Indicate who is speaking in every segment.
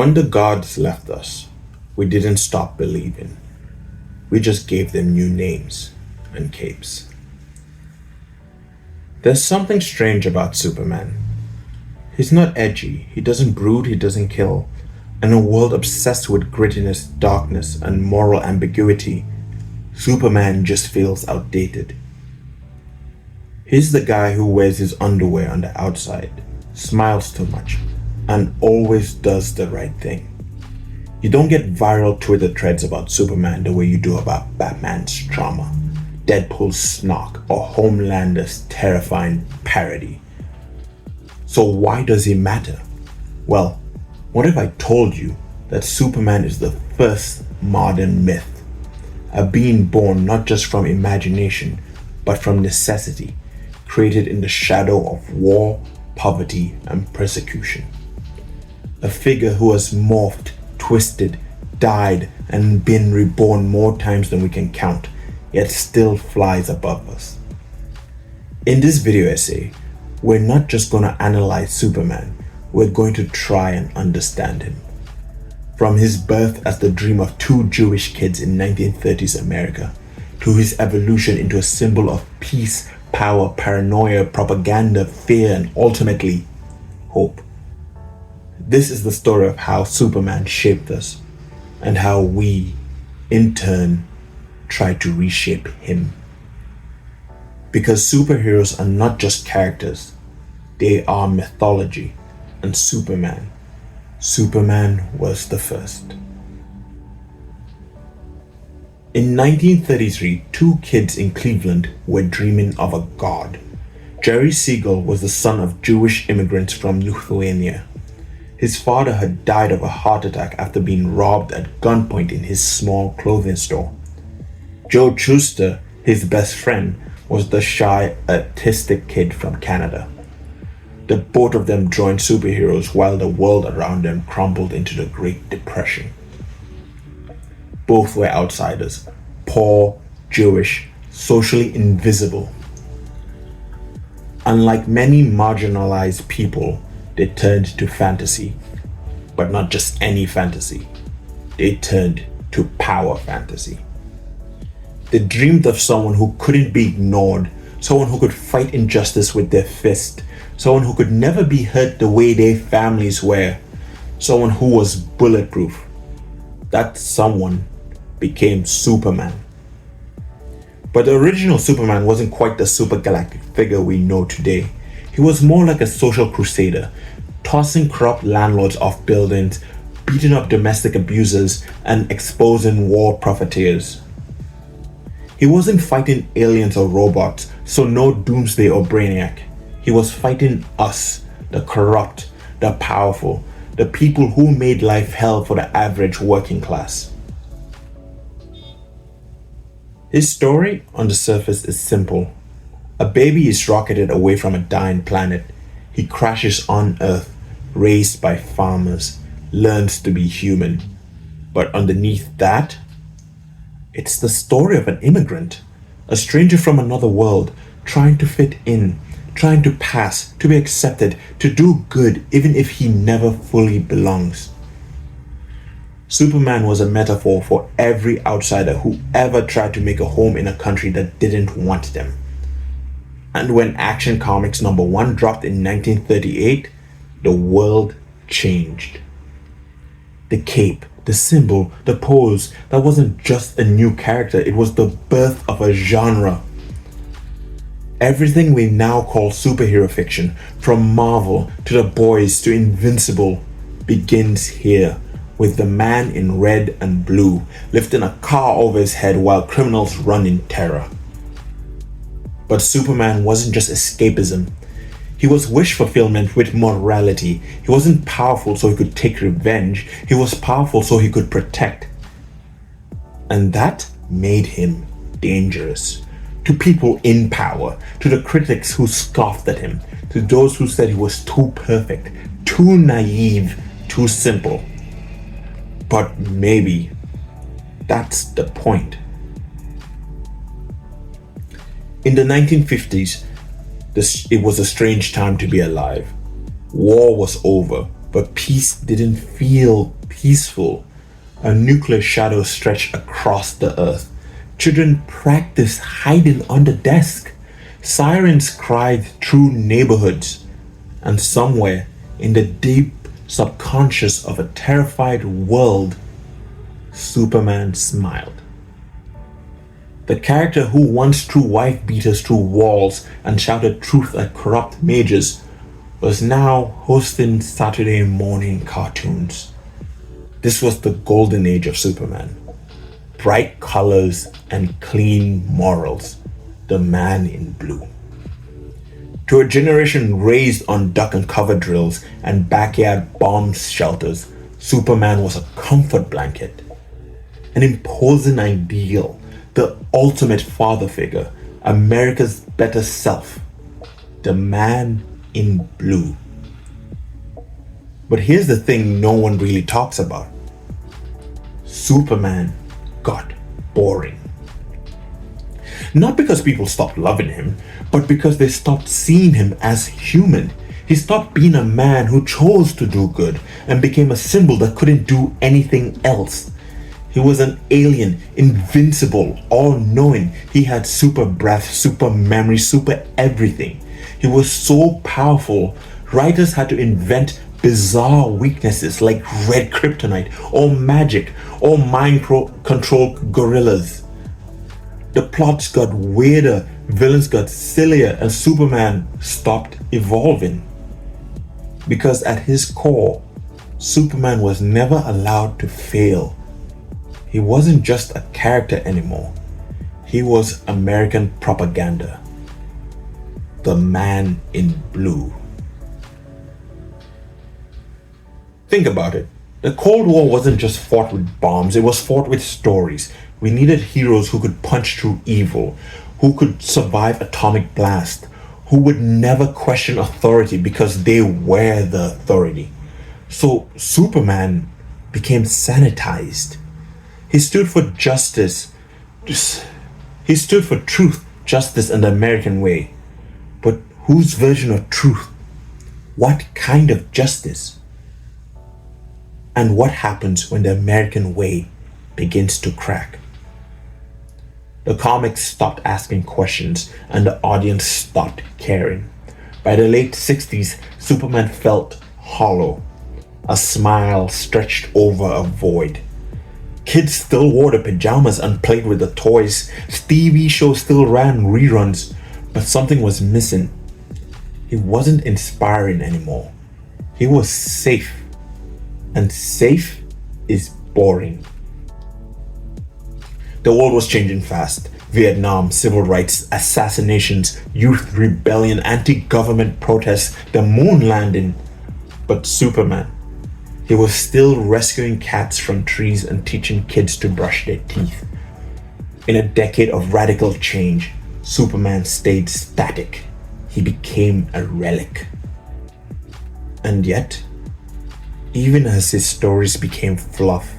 Speaker 1: When the gods left us, we didn't stop believing. We just gave them new names and capes. There's something strange about Superman. He's not edgy, he doesn't brood, he doesn't kill. In a world obsessed with grittiness, darkness, and moral ambiguity, Superman just feels outdated. He's the guy who wears his underwear on the outside, smiles too much, and always does the right thing. You don't get viral Twitter threads about Superman the way you do about Batman's trauma, Deadpool's snark, or Homelander's terrifying parody. So why does he matter? Well, what if I told you that Superman is the first modern myth? A being born not just from imagination, but from necessity, created in the shadow of war, poverty, and persecution. A figure who has morphed, twisted, died, and been reborn more times than we can count, yet still flies above us. In this video essay, we're not just going to analyze Superman, we're going to try and understand him. From his birth as the dream of two Jewish kids in 1930s America, to his evolution into a symbol of peace, power, paranoia, propaganda, fear, and ultimately, hope. This is the story of how Superman shaped us, and how we, in turn, try to reshape him. Because superheroes are not just characters, they are mythology, and Superman was the first. In 1933, two kids in Cleveland were dreaming of a god. Jerry Siegel was the son of Jewish immigrants from Lithuania. His father had died of a heart attack after being robbed at gunpoint in his small clothing store. Joe Schuster, his best friend, was the shy, artistic kid from Canada. The both of them joined superheroes while the world around them crumbled into the Great Depression. Both were outsiders, poor, Jewish, socially invisible. Unlike many marginalized people, they turned to fantasy, but not just any fantasy. They turned to power fantasy. They dreamed of someone who couldn't be ignored, someone who could fight injustice with their fist, someone who could never be hurt the way their families were, someone who was bulletproof. That someone became Superman. But the original Superman wasn't quite the super galactic figure we know today. He was more like a social crusader, tossing corrupt landlords off buildings, beating up domestic abusers, and exposing war profiteers. He wasn't fighting aliens or robots, so no Doomsday or Brainiac. He was fighting us, the corrupt, the powerful, the people who made life hell for the average working class. His story on the surface is simple. A baby is rocketed away from a dying planet. He crashes on Earth, raised by farmers, learns to be human. But underneath that, it's the story of an immigrant, a stranger from another world, trying to fit in, trying to pass, to be accepted, to do good even if he never fully belongs. Superman was a metaphor for every outsider who ever tried to make a home in a country that didn't want them. And when Action Comics #1 dropped in 1938, the world changed. The cape, the symbol, the pose, that wasn't just a new character, it was the birth of a genre. Everything we now call superhero fiction, from Marvel to The Boys to Invincible, begins here, with the man in red and blue lifting a car over his head while criminals run in terror. But Superman wasn't just escapism. He was wish fulfillment with morality. He wasn't powerful so he could take revenge. He was powerful so he could protect. And that made him dangerous. To people in power, to the critics who scoffed at him, to those who said he was too perfect, too naive, too simple. But maybe that's the point. In the 1950s, it was a strange time to be alive. War was over. But peace didn't feel peaceful. A nuclear shadow stretched across the earth. Children practiced hiding under desks. Sirens cried through neighborhoods. And somewhere in the deep subconscious of a terrified world, Superman smiled. The character who once threw wife beaters through walls and shouted truth at corrupt mages was now hosting Saturday morning cartoons. This was the golden age of Superman. Bright colors and clean morals. The man in blue. To a generation raised on duck and cover drills and backyard bomb shelters, Superman was a comfort blanket. An imposing ideal, the ultimate father figure, America's better self. The man in blue. But here's the thing no one really talks about. Superman got boring. Not because people stopped loving him, but because they stopped seeing him as human. He stopped being a man who chose to do good and became a symbol that couldn't do anything else. He was an alien, invincible, all-knowing. He had super breath, super memory, super everything. He was so powerful, writers had to invent bizarre weaknesses like red kryptonite, or magic, or mind-control gorillas. The plots got weirder, villains got sillier, and Superman stopped evolving. Because at his core, Superman was never allowed to fail. He wasn't just a character anymore. He was American propaganda. The man in blue. Think about it. The Cold War wasn't just fought with bombs, it was fought with stories. We needed heroes who could punch through evil, who could survive atomic blast, who would never question authority because they were the authority. So Superman became sanitized. He stood for justice. He stood for truth, justice, and the American way. But whose version of truth? What kind of justice? And what happens when the American way begins to crack? The comics stopped asking questions and the audience stopped caring. By the late 60s, Superman felt hollow. A smile stretched over a void. Kids still wore the pajamas and played with the toys. TV shows still ran reruns, but something was missing. He wasn't inspiring anymore. He was safe. And safe is boring. The world was changing fast. Vietnam, civil rights, assassinations, youth rebellion, anti-government protests, the moon landing. But Superman, he was still rescuing cats from trees and teaching kids to brush their teeth. In a decade of radical change, Superman stayed static. He became a relic. And yet, even as his stories became fluff,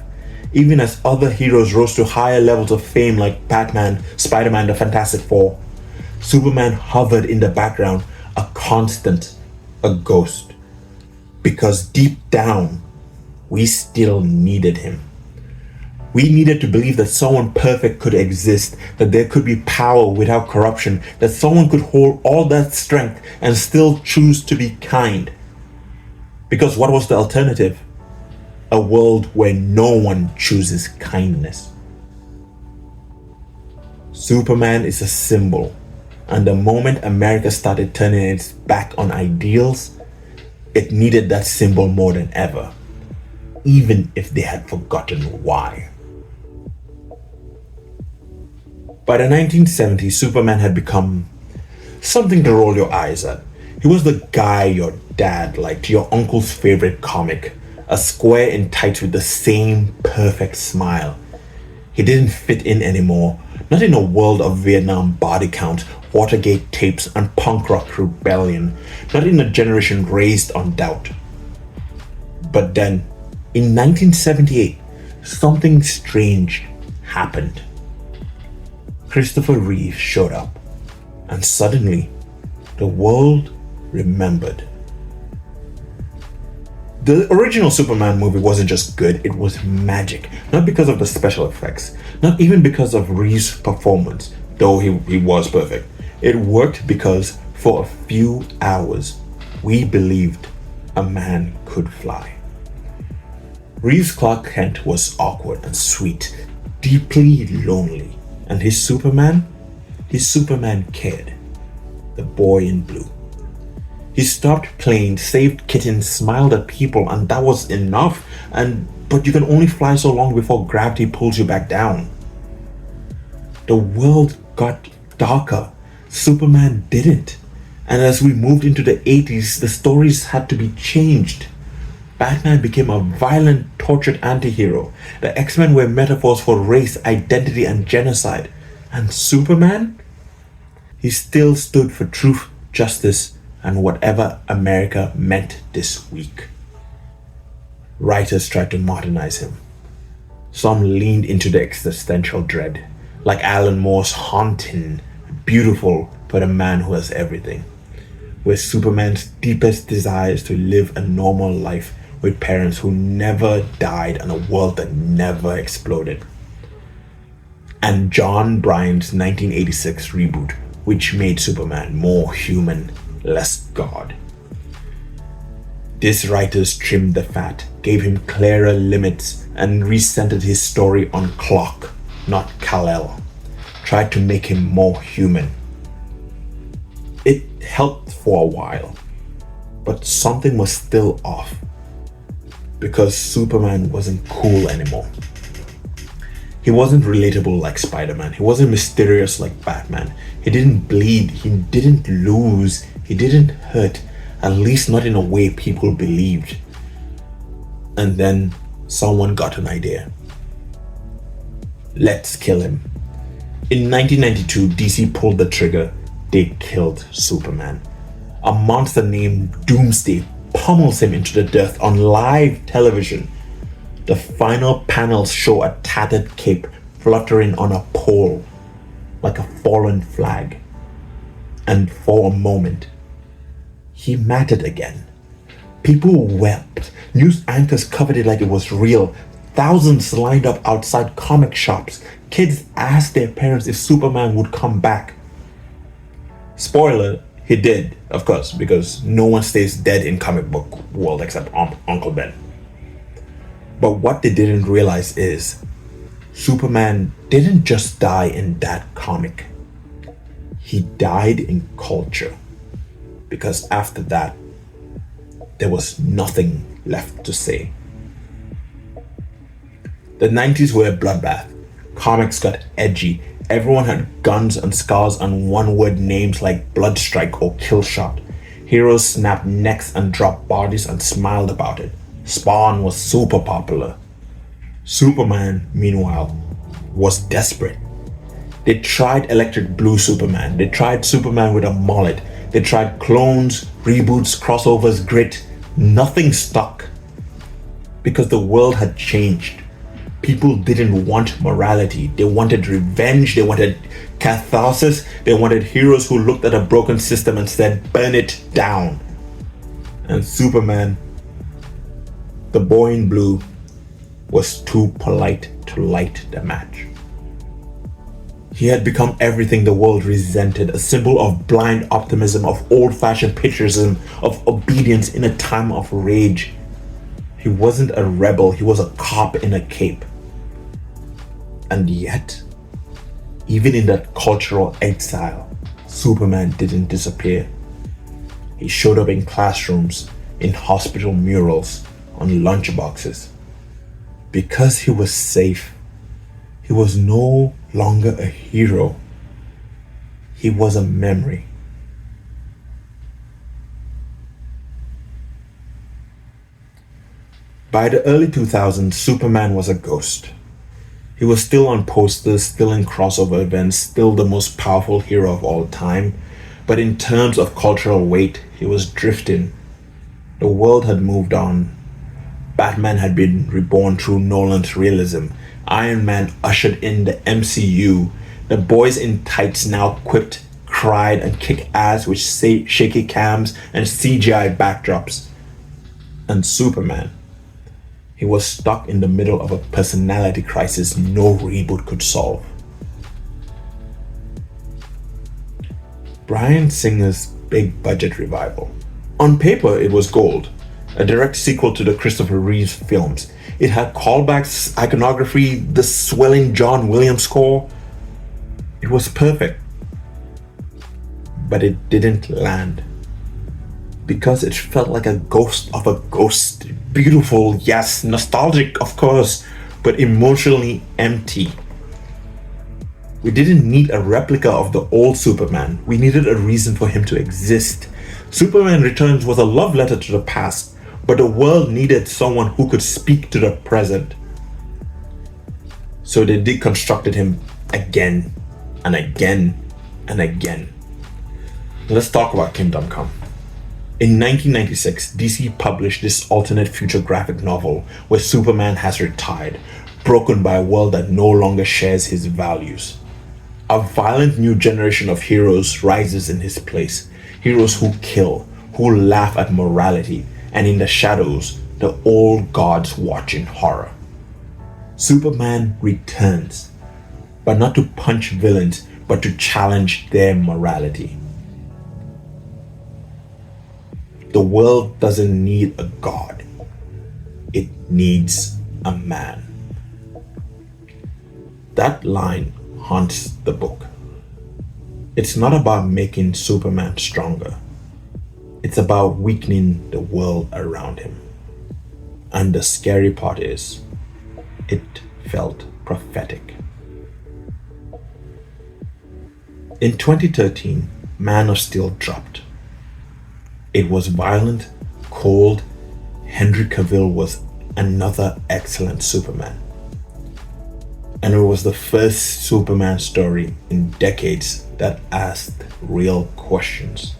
Speaker 1: even as other heroes rose to higher levels of fame like Batman, Spider-Man, the Fantastic Four, Superman hovered in the background, a constant, a ghost. Because deep down, we still needed him. We needed to believe that someone perfect could exist, that there could be power without corruption, that someone could hold all that strength and still choose to be kind. Because what was the alternative? A world where no one chooses kindness. Superman is a symbol, and the moment America started turning its back on ideals, it needed that symbol more than ever, even if they had forgotten why. By the 1970s, Superman had become something to roll your eyes at. He was the guy your dad liked, your uncle's favorite comic, a square in tights with the same perfect smile. He didn't fit in anymore, not in a world of Vietnam body count, Watergate tapes, and punk rock rebellion, not in a generation raised on doubt. But then, in 1978, something strange happened. Christopher Reeve showed up, and suddenly, the world remembered. The original Superman movie wasn't just good, it was magic. Not because of the special effects, not even because of Reeves' performance, though he was perfect. It worked because for a few hours, we believed a man could fly. Reeves' Clark Kent was awkward and sweet, deeply lonely, and his Superman cared. The boy in blue. He stopped playing, saved kittens, smiled at people, and that was enough. But you can only fly so long before gravity pulls you back down. The world got darker. Superman didn't. And as we moved into the 80s, the stories had to be changed. Batman became a violent, tortured anti-hero. The X-Men were metaphors for race, identity, and genocide. And Superman? He still stood for truth, justice, and whatever America meant this week. Writers tried to modernize him. Some leaned into the existential dread, like Alan Moore's haunting, beautiful, but a man who has everything, where Superman's deepest desire is to live a normal life with parents who never died and a world that never exploded. And John Bryan's 1986 reboot, which made Superman more human, less God. These writers trimmed the fat, gave him clearer limits, and recentered his story on Clark, not Kal-El. Tried to make him more human. It helped for a while, but something was still off. Because Superman wasn't cool anymore. He wasn't relatable like Spider-Man. He wasn't mysterious like Batman. He didn't bleed. He didn't lose. He didn't hurt. At least not in a way people believed. And then someone got an idea. Let's kill him. In 1992, DC pulled the trigger. They killed Superman. A monster named Doomsday pummels him into the dirt on live television. The final panels show a tattered cape fluttering on a pole like a fallen flag. And for a moment, he mattered again. People wept. News anchors covered it like it was real. Thousands lined up outside comic shops. Kids asked their parents if Superman would come back. Spoiler, he did, of course, because no one stays dead in comic book world except Uncle Ben. But what they didn't realize is Superman didn't just die in that comic. He died in culture. Because after that, there was nothing left to say. The 90s were a bloodbath. Comics got edgy. Everyone had guns and scars and one-word names like Bloodstrike or Killshot. Heroes snapped necks and dropped bodies and smiled about it. Spawn was super popular. Superman, meanwhile, was desperate. They tried Electric Blue Superman. They tried Superman with a mullet. They tried clones, reboots, crossovers, grit. Nothing stuck. Because the world had changed. People didn't want morality. They wanted revenge. They wanted catharsis. They wanted heroes who looked at a broken system and said, burn it down. And Superman, the boy in blue, was too polite to light the match. He had become everything the world resented, a symbol of blind optimism, of old-fashioned patriotism, of obedience in a time of rage. He wasn't a rebel, he was a cop in a cape. And yet, even in that cultural exile, Superman didn't disappear. He showed up in classrooms, in hospital murals, on lunchboxes. Because he was safe, he was no longer a hero. He was a memory. By the early 2000s, Superman was a ghost. He was still on posters, still in crossover events, still the most powerful hero of all time. But in terms of cultural weight, he was drifting. The world had moved on. Batman had been reborn through Nolan's realism. Iron Man ushered in the MCU. The boys in tights now quipped, cried, and kicked ass with shaky cams and CGI backdrops. And Superman, he was stuck in the middle of a personality crisis no reboot could solve. Bryan Singer's big budget revival. On paper, it was gold, a direct sequel to the Christopher Reeves films. It had callbacks, iconography, the swelling John Williams score. It was perfect. But it didn't land. Because it felt like a ghost of a ghost. Beautiful, yes, nostalgic, of course, but emotionally empty. We didn't need a replica of the old Superman. We needed a reason for him to exist. Superman Returns was a love letter to the past, but the world needed someone who could speak to the present. So they deconstructed him again and again and again. Let's talk about Kingdom Come. In 1996, DC published this alternate future graphic novel where Superman has retired, broken by a world that no longer shares his values. A violent new generation of heroes rises in his place. Heroes who kill, who laugh at morality, and in the shadows, the old gods watch in horror. Superman returns, but not to punch villains, but to challenge their morality. The world doesn't need a god. It needs a man. That line haunts the book. It's not about making Superman stronger. It's about weakening the world around him. And the scary part is, it felt prophetic. In 2013, Man of Steel dropped. It was violent, cold. Henry Cavill was another excellent Superman. And it was the first Superman story in decades that asked real questions.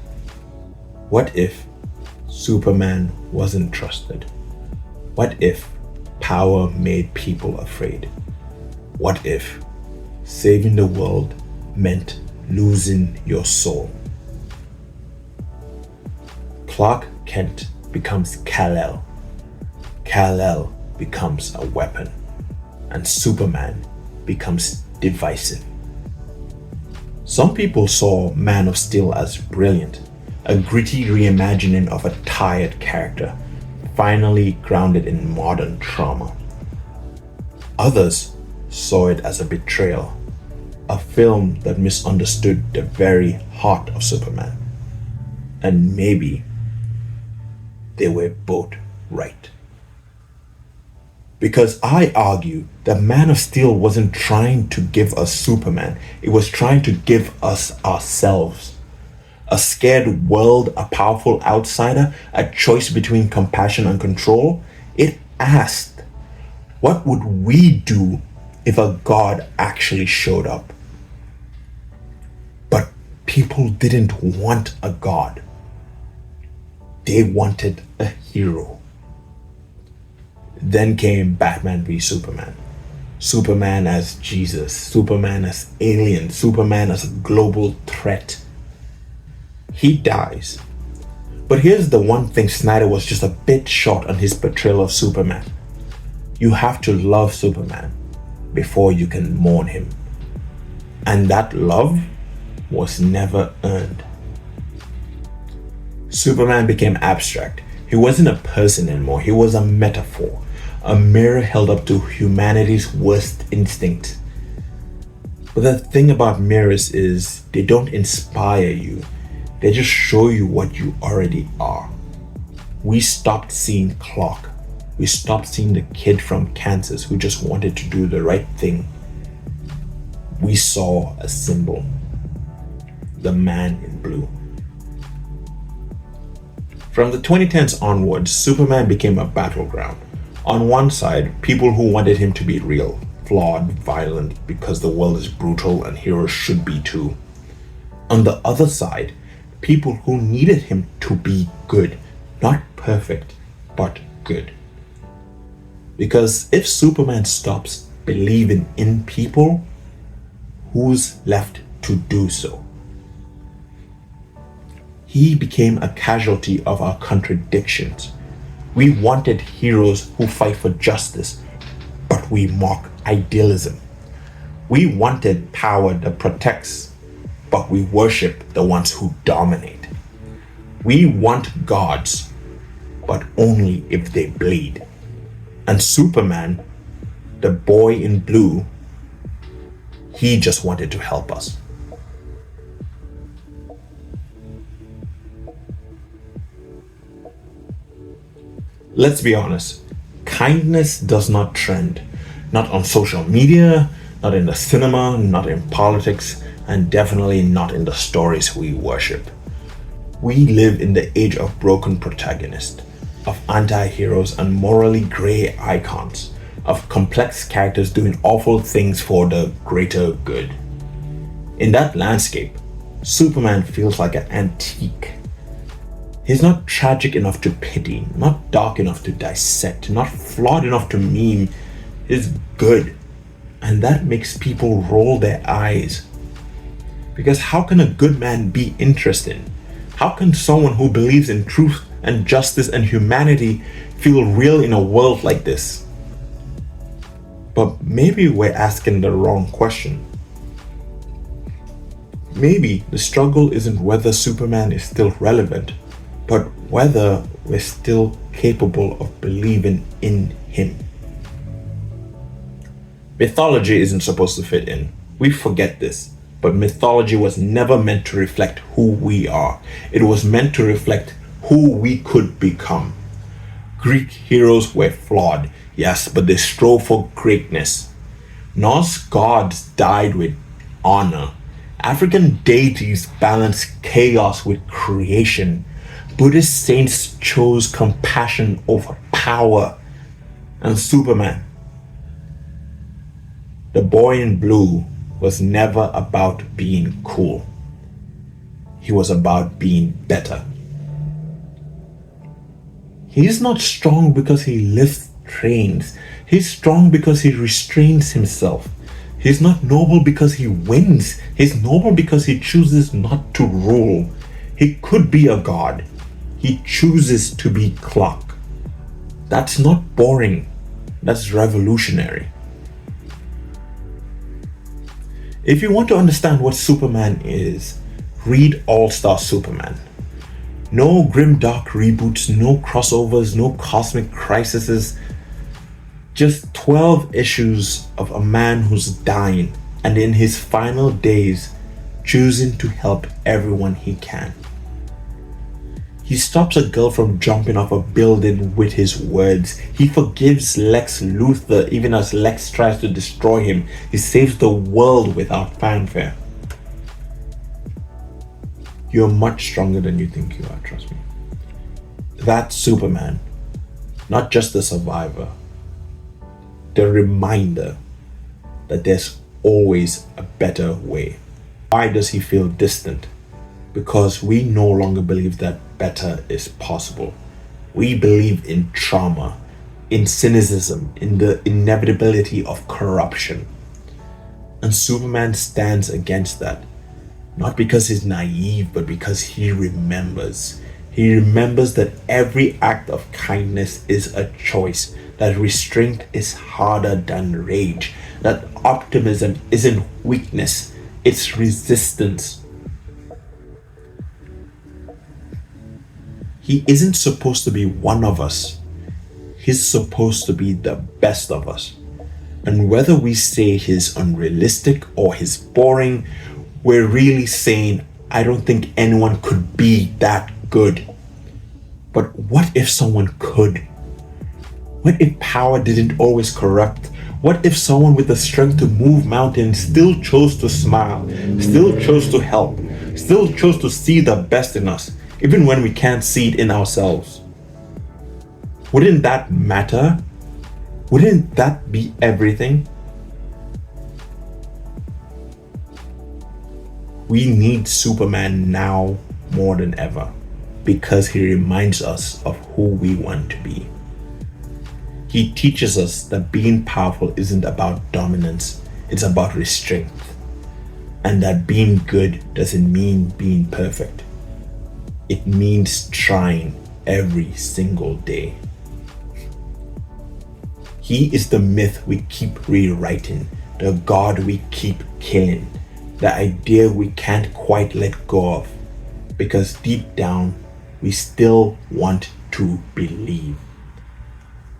Speaker 1: What if Superman wasn't trusted? What if power made people afraid? What if saving the world meant losing your soul? Clark Kent becomes Kal-El. Kal-El becomes a weapon. And Superman becomes divisive. Some people saw Man of Steel as brilliant, a gritty reimagining of a tired character, finally grounded in modern trauma. Others saw it as a betrayal, a film that misunderstood the very heart of Superman. And maybe they were both right. Because I argue that Man of Steel wasn't trying to give us Superman, it was trying to give us ourselves. A scared world, a powerful outsider, a choice between compassion and control. It asked, what would we do if a god actually showed up? But people didn't want a god. They wanted a hero. Then came Batman v Superman. Superman as Jesus, Superman as alien, Superman as a global threat. He dies. But here's the one thing Snyder was just a bit short on his portrayal of Superman. You have to love Superman before you can mourn him. And that love was never earned. Superman became abstract. He wasn't a person anymore, he was a metaphor. A mirror held up to humanity's worst instinct. But the thing about mirrors is they don't inspire you. They just show you what you already are. We stopped seeing Clark. We stopped seeing the kid from Kansas who just wanted to do the right thing. We saw a symbol. The man in blue. From the 2010s onwards, Superman became a battleground. On one side, people who wanted him to be real, flawed, violent, because the world is brutal and heroes should be too. On the other side, people who needed him to be good, not perfect, but good. Because if Superman stops believing in people, who's left to do so? He became a casualty of our contradictions. We wanted heroes who fight for justice, but we mock idealism. We wanted power that protects, but we worship the ones who dominate. We want gods, but only if they bleed. And Superman, the boy in blue, he just wanted to help us. Let's be honest, kindness does not trend. Not on social media, not in the cinema, not in politics, and definitely not in the stories we worship. We live in the age of broken protagonists, of anti-heroes and morally grey icons, of complex characters doing awful things for the greater good. In that landscape, Superman feels like an antique. He's not tragic enough to pity, not dark enough to dissect, not flawed enough to meme. He's good. And that makes people roll their eyes. Because how can a good man be interesting? How can someone who believes in truth and justice and humanity feel real in a world like this? But maybe we're asking the wrong question. Maybe the struggle isn't whether Superman is still relevant, but whether we're still capable of believing in him. Mythology isn't supposed to fit in. We forget this, but mythology was never meant to reflect who we are. It was meant to reflect who we could become. Greek heroes were flawed, yes, but they strove for greatness. Norse gods died with honor. African deities balanced chaos with creation. Buddhist saints chose compassion over power. And Superman, the boy in blue, was never about being cool. He was about being better. He's not strong because he lifts trains. He's strong because he restrains himself. He's not noble because he wins. He's noble because he chooses not to rule. He could be a god. He chooses to be Clark. That's not boring. That's revolutionary. If you want to understand what Superman is, read All-Star Superman. No grimdark reboots, no crossovers, no cosmic crises. Just 12 issues of a man who's dying and in his final days choosing to help everyone he can. He stops a girl from jumping off a building with his words. He forgives Lex Luthor even as Lex tries to destroy him. He saves the world without fanfare. You're much stronger than you think you are, trust me. That's Superman, not just the survivor. The reminder that there's always a better way. Why does he feel distant? Because we no longer believe that better is possible. We believe in trauma, in cynicism, in the inevitability of corruption. And Superman stands against that. Not because he's naive, but because he remembers. He remembers that every act of kindness is a choice, that restraint is harder than rage, that optimism isn't weakness, it's resistance. He isn't supposed to be one of us. He's supposed to be the best of us. And whether we say he's unrealistic or he's boring, we're really saying, I don't think anyone could be that good. But what if someone could? What if power didn't always corrupt? What if someone with the strength to move mountains still chose to smile, still chose to help, still chose to see the best in us, even when we can't see it in ourselves? Wouldn't that matter? Wouldn't that be everything? We need Superman now more than ever because he reminds us of who we want to be. He teaches us that being powerful isn't about dominance, it's about restraint. And that being good doesn't mean being perfect. It means trying every single day. He is the myth we keep rewriting, the God we keep killing, the idea we can't quite let go of, because deep down, we still want to believe.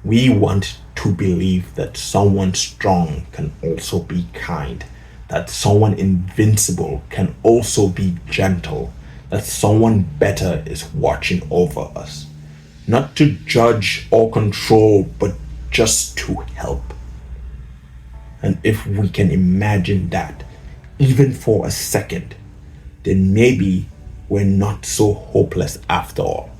Speaker 1: We want to believe that someone strong can also be kind, that someone invincible can also be gentle, that someone better is watching over us. Not to judge or control, but just to help. And if we can imagine that, even for a second, then maybe we're not so hopeless after all.